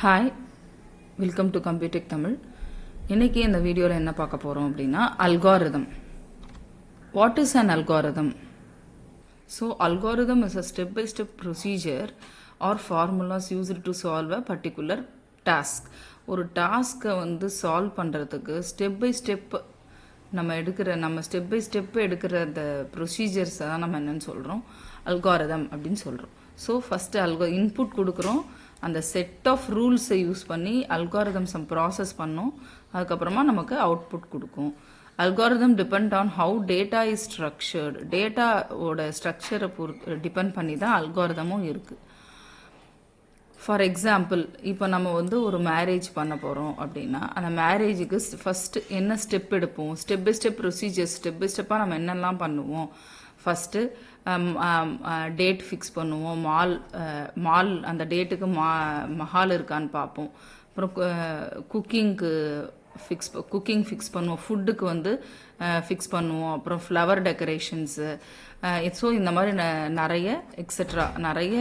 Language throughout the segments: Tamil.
Hi, welcome to Computech Tamil. இன்னைக்கு இந்த வீடியோவில் என்ன பார்க்க போகிறோம் அப்படின்னா algorithm. What is an algorithm? So algorithm is a step by step procedure or formulas used to solve a particular task. ஒரு டாஸ்க்கை சால்வ் பண்ணுறதுக்கு ஸ்டெப் பை ஸ்டெப் நம்ம ஸ்டெப் பை ஸ்டெப் எடுக்கிற அந்த ப்ரொசீஜர்ஸை தான் நம்ம என்னன்னு சொல்கிறோம், அல்காரிதம் அப்படின்னு சொல்கிறோம். ஸோ ஃபஸ்ட்டு இன்புட் கொடுக்குறோம், அந்த செட் ஆஃப் ரூல்ஸை யூஸ் பண்ணி அல்காரிதம்ஸை ப்ராசஸ் பண்ணோம், அதுக்கப்புறமா நமக்கு அவுட்புட் கொடுக்கும். Algorithm depend on how data is structured. டேட்டாவோட ஸ்ட்ரக்சரை டிபெண்ட் பண்ணி தான் அல்காரிதமும் இருக்குது. ஃபார் எக்ஸாம்பிள், இப்போ நம்ம ஒரு மேரேஜ் பண்ண போகிறோம் அப்படின்னா அந்த மேரேஜுக்கு ஃபஸ்ட்டு என்ன ஸ்டெப் எடுப்போம், step by step procedure, step by ஸ்டெப்பாக நம்ம என்னெல்லாம் பண்ணுவோம். ஃபஸ்ட்டு டேட் ஃபிக்ஸ் பண்ணுவோம், மால் அந்த டேட்டுக்கு மஹால் இருக்கான்னு பார்ப்போம். அப்புறம் குக்கிங் ஃபிக்ஸ் பண்ணுவோம், ஃபுட்டுக்கு ஃபிக்ஸ் பண்ணுவோம், அப்புறம் ஃப்ளவர் டெக்கரேஷன்ஸு. ஸோ இந்த மாதிரி நிறைய எக்ஸட்ரா நிறைய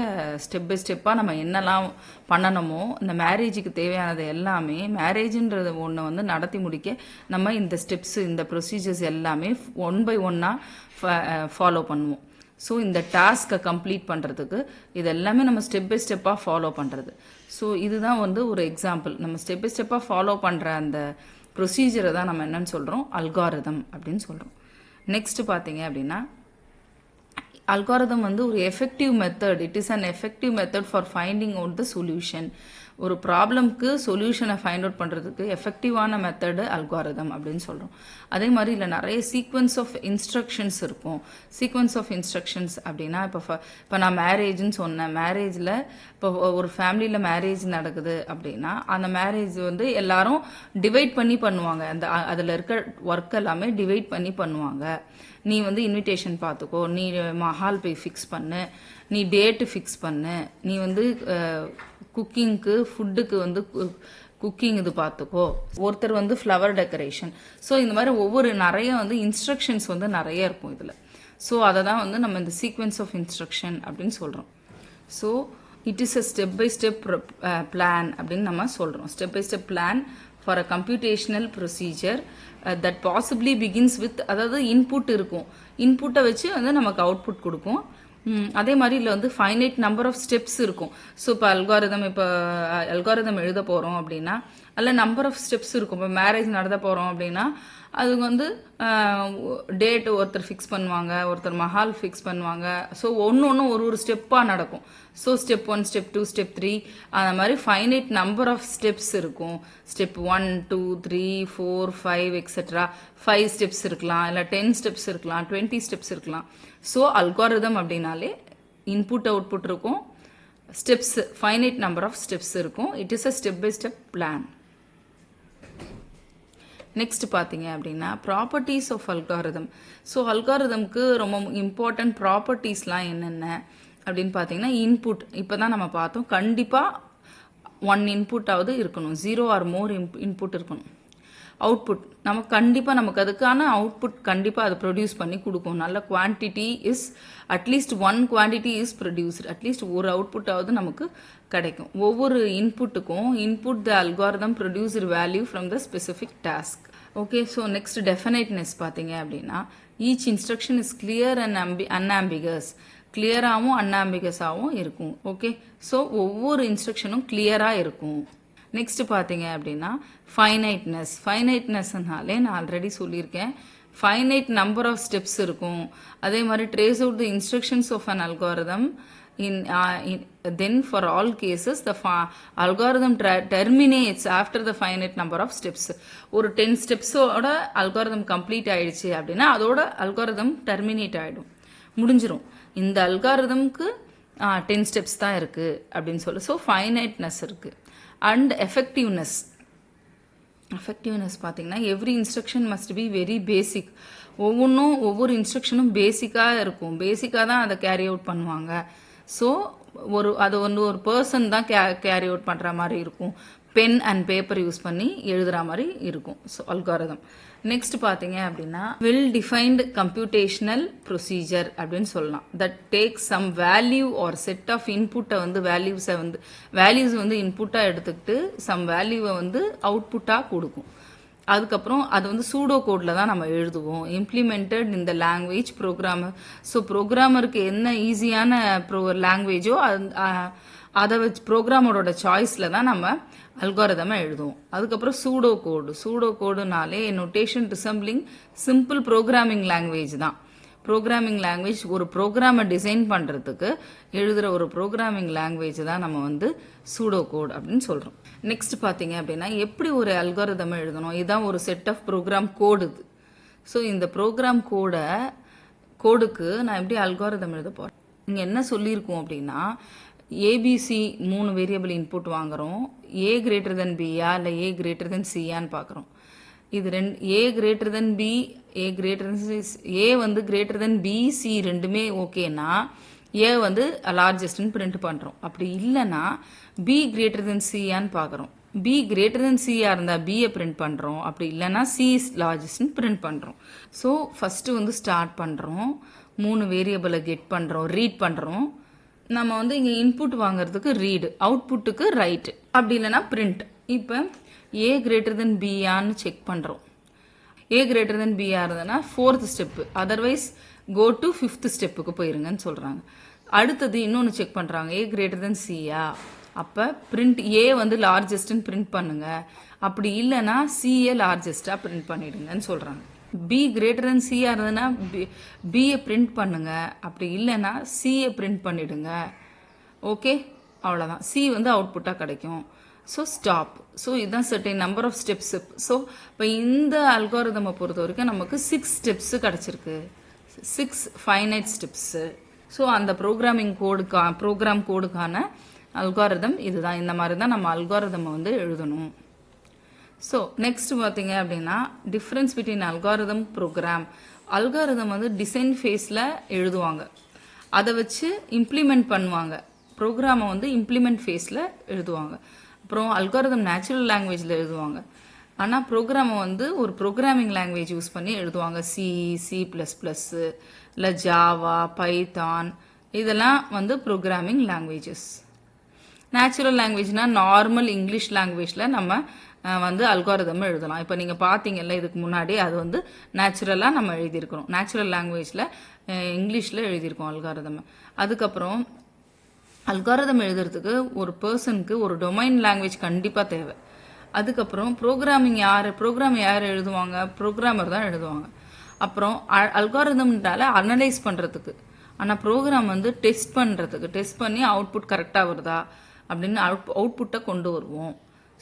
ஸ்டெப் பை ஸ்டெப்பாக நம்ம என்னெல்லாம் பண்ணணுமோ இந்த மேரேஜுக்கு தேவையானது எல்லாமே, மேரேஜுன்றது ஒன்று நடத்தி முடிக்க நம்ம இந்த ஸ்டெப்ஸு இந்த ப்ரொசீஜர்ஸ் எல்லாமே ஒன் பை ஒன்னாக ஃபாலோ பண்ணுவோம். ஸோ இந்த டாஸ்க்கை கம்ப்ளீட் பண்ணுறதுக்கு இது எல்லாமே நம்ம ஸ்டெப் பை ஸ்டெப்பாக ஃபாலோ பண்ணுறது. ஸோ இதுதான் ஒரு எக்ஸாம்பிள். நம்ம ஸ்டெப் பை ஸ்டெப்பாக ஃபாலோ பண்ணுற அந்த ப்ரொசீஜரை தான் நம்ம என்னன்னு சொல்கிறோம், அல்காரிதம் அப்படின்னு சொல்கிறோம். நெக்ஸ்ட் பார்த்தீங்க அப்படின்னா அல்காரிதம் ஒரு effective method. It is an effective method for finding out the solution. ஒரு ப்ராப்ளம்க்கு சொல்யூஷனை ஃபைண்ட் அவுட் பண்ணுறதுக்கு எஃபெக்டிவான மெத்தடு அல்காரிதம் அப்படின்னு சொல்கிறோம். அதே மாதிரி இல்லை நிறைய சீக்வன்ஸ் ஆஃப் இன்ஸ்ட்ரக்ஷன்ஸ் இருக்கும். சீக்வன்ஸ் ஆஃப் இன்ஸ்ட்ரக்ஷன்ஸ் அப்படின்னா இப்போ நான் மேரேஜ்னு சொன்னேன். மேரேஜில் இப்போ ஒரு ஃபேமிலியில் மேரேஜ் நடக்குது அப்படின்னா அந்த மேரேஜ் எல்லாரும் டிவைட் பண்ணி பண்ணுவாங்க. அதில் இருக்க ஒர்க் எல்லாமே டிவைட் பண்ணி பண்ணுவாங்க. நீ இன்விடேஷன் பார்த்துக்கோ, நீ மஹால் போய் ஃபிக்ஸ் பண்ணு, நீ டேட்டு ஃபிக்ஸ் பண்ணு, நீ குக்கிங்க்கு ஃபுட்டுக்கு குக்கிங் இது பார்த்துக்கோ, ஒருத்தர் ஃப்ளவர் டெக்கரேஷன். ஸோ இந்த மாதிரி ஒவ்வொரு நிறைய இன்ஸ்ட்ரக்ஷன்ஸ் நிறைய இருக்கும் இதில். ஸோ அதை தான் நம்ம இந்த சீக்வென்ஸ் ஆஃப் இன்ஸ்ட்ரக்ஷன் அப்படின்னு சொல்கிறோம். So it is a step by step plan அப்படின்னு நம்ம சொல்கிறோம். Step by step plan for a computational procedure that possibly begins with, அதாவது இன்புட் இருக்கும், இன்புட்டை வச்சு நமக்கு அவுட்புட் கொடுக்கும். அதே மாதிரி இதில் ஃபைனைட் நம்பர் ஆஃப் ஸ்டெப்ஸ் இருக்கும். ஸோ இப்போ அல்காரிதம் எழுத போகிறோம் அப்படின்னா அதில் நம்பர் ஆஃப் ஸ்டெப்ஸ் இருக்கும். இப்போ மேரேஜ் நடத்த போகிறோம் அப்படின்னா அது டேட் ஒருத்தர் ஃபிக்ஸ் பண்ணுவாங்க, ஒருத்தர் மஹால் ஃபிக்ஸ் பண்ணுவாங்க. ஸோ ஒன்று ஒரு ஸ்டெப்பாக நடக்கும். ஸோ ஸ்டெப் 1, ஸ்டெப் 2, ஸ்டெப் 3 அந்த மாதிரி ஃபைனைட் நம்பர் ஆஃப் ஸ்டெப்ஸ் இருக்கும். ஸ்டெப் 1, 2, 3, 4, 5 எக்ஸெட்ரா 5 ஸ்டெப்ஸ் இருக்கலாம், இல்லை 10 ஸ்டெப்ஸ் இருக்கலாம், 20 ஸ்டெப்ஸ் இருக்கலாம். ஸோ அல்காரிதம் அப்படின்னாலே இன்புட் அவுட்புட் இருக்கும், steps finite number of steps இருக்கும். It is a step by step plan. Next பார்த்தீங்க அப்படின்னா ப்ராப்பர்ட்டிஸ் ஆஃப் அல்காரிதம். ஸோ அல்காரிதம்க்கு ரொம்ப இம்பார்ட்டன்ட் ப்ராப்பர்ட்டிஸ்லாம் என்னென்ன அப்படின்னு பார்த்தீங்கன்னா இன்புட். இப்போ தான் நம்ம பார்த்தோம், கண்டிப்பாக 1 இன்புட்டாவது இருக்கணும், 0 ஆர் மோர் இன்புட் இருக்கணும். அவுட்புட் நமக்கு அதுக்கான அவுட்புட் கண்டிப்பாக அது ப்ரொடியூஸ் பண்ணி கொடுக்கும். நல்ல quantity is at least 1 quantity is produced, at least ஒரு அவுட்புட்டாவது நமக்கு கிடைக்கும். ஒவ்வொரு இன்புட்டுக்கும் input the algorithm produced value from the specific task. Okay, so next definiteness பார்த்தீங்க அப்படின்னா each instruction is clear and unambiguous. கிளியராகவும் அன்ஆம்பிகஸாகவும் இருக்கும். ஓகே, ஸோ ஒவ்வொரு இன்ஸ்ட்ரக்ஷனும் கிளியராக இருக்கும். நெக்ஸ்ட் பார்த்தீங்க அப்படின்னா ஃபைனைட்னஸ்னாலே நான் ஆல்ரெடி சொல்லியிருக்கேன், ஃபைனைட் நம்பர் ஆஃப் ஸ்டெப்ஸ் இருக்கும். அதே மாதிரி trace out the instructions of an algorithm then for all cases the algorithm terminates after the finite number of steps. ஒரு 10 ஸ்டெப்ஸோட அல்காரிதம் கம்ப்ளீட் ஆயிடுச்சு அப்படின்னா அதோட அல்காரிதம் டெர்மினேட் ஆகிடும், முடிஞ்சிடும். இந்த அல்காரிதம்க்கு 10 ஸ்டெப்ஸ் தான் இருக்குது அப்படின்னு சொல்லி. ஸோ ஃபைனைட்னஸ் இருக்குது. அண்ட் எஃபெக்டிவ்னஸ் பார்த்தீங்கன்னா every instruction must be very basic. ஒவ்வொரு இன்ஸ்ட்ரக்ஷனும் பேசிக்காக இருக்கும், பேசிக்காக தான் அதை கேரி அவுட் பண்ணுவாங்க. ஸோ அது ஒரு பர்சன் தான் கேரி அவுட் பண்ணுற மாதிரி இருக்கும், பென் அண்ட் பேப்பர் யூஸ் பண்ணி எழுதுகிற மாதிரி இருக்கும். ஸோ அல்காரிதம் நெக்ஸ்ட் பார்த்தீங்க அப்படின்னா வெல் டிஃபைன்டு கம்ப்யூட்டேஷனல் ப்ரொசீஜர் அப்படின்னு சொல்லலாம். That take some value or set of இன்புட்டை வந்து வேல்யூஸ் வந்து இன்புட்டாக எடுத்துக்கிட்டு சம் வேல்யூவை வந்து அவுட்புட்டாக கொடுக்கும். அதுக்கப்புறம் அது வந்து சூடோ கோடில் தான் நம்ம எழுதுவோம். இம்ப்ளிமெண்டட் இந்த லாங்குவேஜ் ப்ரோக்ராமர். ஸோ ப்ரோக்ராமருக்கு என்ன ஈஸியான லாங்குவேஜோ அதை வச்சு ப்ரோக்ராமரோட சாய்ஸில் தான் நம்ம அல்காரிதமை எழுதுவோம். அதுக்கப்புறம் சூடோ கோடுனாலே notation resembling simple programming language தான். ப்ரோக்ராமிங் லாங்குவேஜ் ஒரு ப்ரோக்ராமை டிசைன் பண்ணுறதுக்கு எழுதுகிற ஒரு ப்ரோக்ராமிங் லாங்குவேஜ் தான் நம்ம வந்து சூடோ கோட் அப்படின்னு சொல்கிறோம். நெக்ஸ்ட் பார்த்தீங்க அப்படின்னா எப்படி ஒரு அல்காரிதமை எழுதணும், இதுதான் ஒரு செட் ஆஃப் ப்ரோக்ராம் கோடு இது. ஸோ இந்த ப்ரோக்ராம் கோடுக்கு நான் எப்படி அல்காரிதம் எழுத போகிறேன். இங்கே என்ன சொல்லியிருக்கோம் அப்படின்னா ஏபிசி 3 வேரியபிள் இன்புட் வாங்குறோம். ஏ கிரேட்டர் தென் பியா இல்லை ஏ கிரேட்டர் தென் சியான்னு பார்க்குறோம். இது ஏ கிரேட்டர் தென் பி, ஏ வந்து கிரேட்டர் தென் பி, சி ரெண்டுமே ஓகேனா ஏ வந்து லார்ஜஸ்ட்னு பிரிண்ட் பண்ணுறோம். அப்படி இல்லைன்னா பி கிரேட்டர் தென் சியான்னு பார்க்குறோம். பி கிரேட்டர் தென் சியாக இருந்தால் பியை பிரிண்ட் பண்ணுறோம். அப்படி இல்லைன்னா சி இஸ் லார்ஜஸ்ட்னு பிரிண்ட் பண்ணுறோம். ஸோ ஃபஸ்ட்டு வந்து ஸ்டார்ட் பண்ணுறோம், 3 வேரியபிளை கெட் பண்ணுறோம், ரீட் பண்ணுறோம். நம்ம வந்து இங்கே இன்புட் வாங்குறதுக்கு ரீடு, அவுட்புட்டுக்கு ரைட், அப்படி இல்லைன்னா பிரிண்ட். இப்போ ஏ கிரேட்டர் தென் பியான்னு செக் பண்ணுறோம். ஏ கிரேட்டர் தென் பியா இருந்ததுன்னா 4th step, otherwise go to 5th ஸ்டெப்புக்கு போயிருங்கன்னு சொல்கிறாங்க. அடுத்தது இன்னொன்று செக் பண்ணுறாங்க, ஏ கிரேட்டர் தென் சியா. அப்போ பிரிண்ட் ஏ வந்து லார்ஜஸ்ட்னு பிரிண்ட் பண்ணுங்க, அப்படி இல்லைன்னா சிஏ லார்ஜஸ்டாக பிரிண்ட் பண்ணிடுங்கன்னு சொல்கிறாங்க. பி கிரேட்டர் தென் சியா இருந்ததுன்னா பியை பிரிண்ட் பண்ணுங்க, அப்படி இல்லைன்னா சியை பிரிண்ட் பண்ணிடுங்க. ஓகே, அவ்வளோதான். சி வந்து அவுட்புட்டாக கிடைக்கும். So stop. ஸோ இதுதான் certain number of steps. So இப்போ இந்த அல்காரிதமை பொறுத்த வரைக்கும் நமக்கு 6 ஸ்டெப்ஸு கிடச்சிருக்கு, 6 ஃபைனைட் ஸ்டெப்ஸு. ஸோ அந்த ப்ரோக்ராம் கோடுக்கான அல்காரிதம் இதுதான். இந்த மாதிரி தான் நம்ம அல்காரிதமை வந்து எழுதணும். ஸோ நெக்ஸ்ட் பார்த்தீங்க அப்படின்னா difference between algorithm program. Algorithm வந்து டிசைன் ஃபேஸில் எழுதுவாங்க, அதை வச்சு இம்ப்ளிமெண்ட் பண்ணுவாங்க. ப்ரோக்ராமை வந்து இம்ப்ளிமெண்ட் ஃபேஸில் எழுதுவாங்க. அப்புறம் அல்காரிதம் நேச்சுரல் லாங்குவேஜில் எழுதுவாங்க. ஆனால் ப்ரோக்ராமை வந்து ஒரு ப்ரோக்ராமிங் லாங்குவேஜ் யூஸ் பண்ணி எழுதுவாங்க. C++, இல்லை ஜாவா, பைத்தான், இதெல்லாம் வந்து ப்ரோக்ராமிங் லாங்குவேஜஸ். நேச்சுரல் லாங்குவேஜ்னால் நார்மல் இங்கிலீஷ் லாங்குவேஜில் நம்ம வந்து அல்காரிதம் எழுதலாம். இப்போ நீங்கள் பார்த்தீங்கல்ல இதுக்கு முன்னாடி, அது வந்து நேச்சுரலாக நம்ம எழுதியிருக்கிறோம். நேச்சுரல் லாங்குவேஜில் இங்கிலீஷில் எழுதியிருக்கோம் அல்காரிதம். அதுக்கப்புறம் அல்காரிதம் எழுதுறதுக்கு ஒரு பர்சனுக்கு ஒரு டொமைன் லாங்குவேஜ் கண்டிப்பாக தேவை. அதுக்கப்புறம் ப்ரோக்ராம் யார் எழுதுவாங்க, ப்ரோக்ராமர் தான் எழுதுவாங்க. அப்புறம் அல்காரிதம்னால அனலைஸ் பண்ணுறதுக்கு, ஆனால் ப்ரோக்ராம் வந்து டெஸ்ட் பண்ணி அவுட்புட் கரெக்டாக வருதா அப்படின்னு அவுட்புட்டை கொண்டு வருவோம்.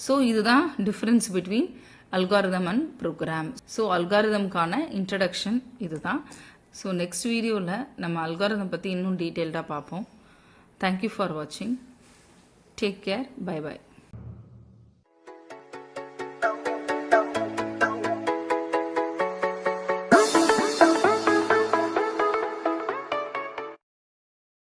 ஸோ இதுதான் difference between algorithm and program. So அல்காரிதம்கான இன்ட்ரடக்ஷன் இதுதான். ஸோ நெக்ஸ்ட் வீடியோவில் நம்ம அல்காரிதம் பற்றி இன்னும் டீட்டெயில்டாக பார்ப்போம். தேங்க்யூ ஃபார் வாட்சிங். Take care. பை.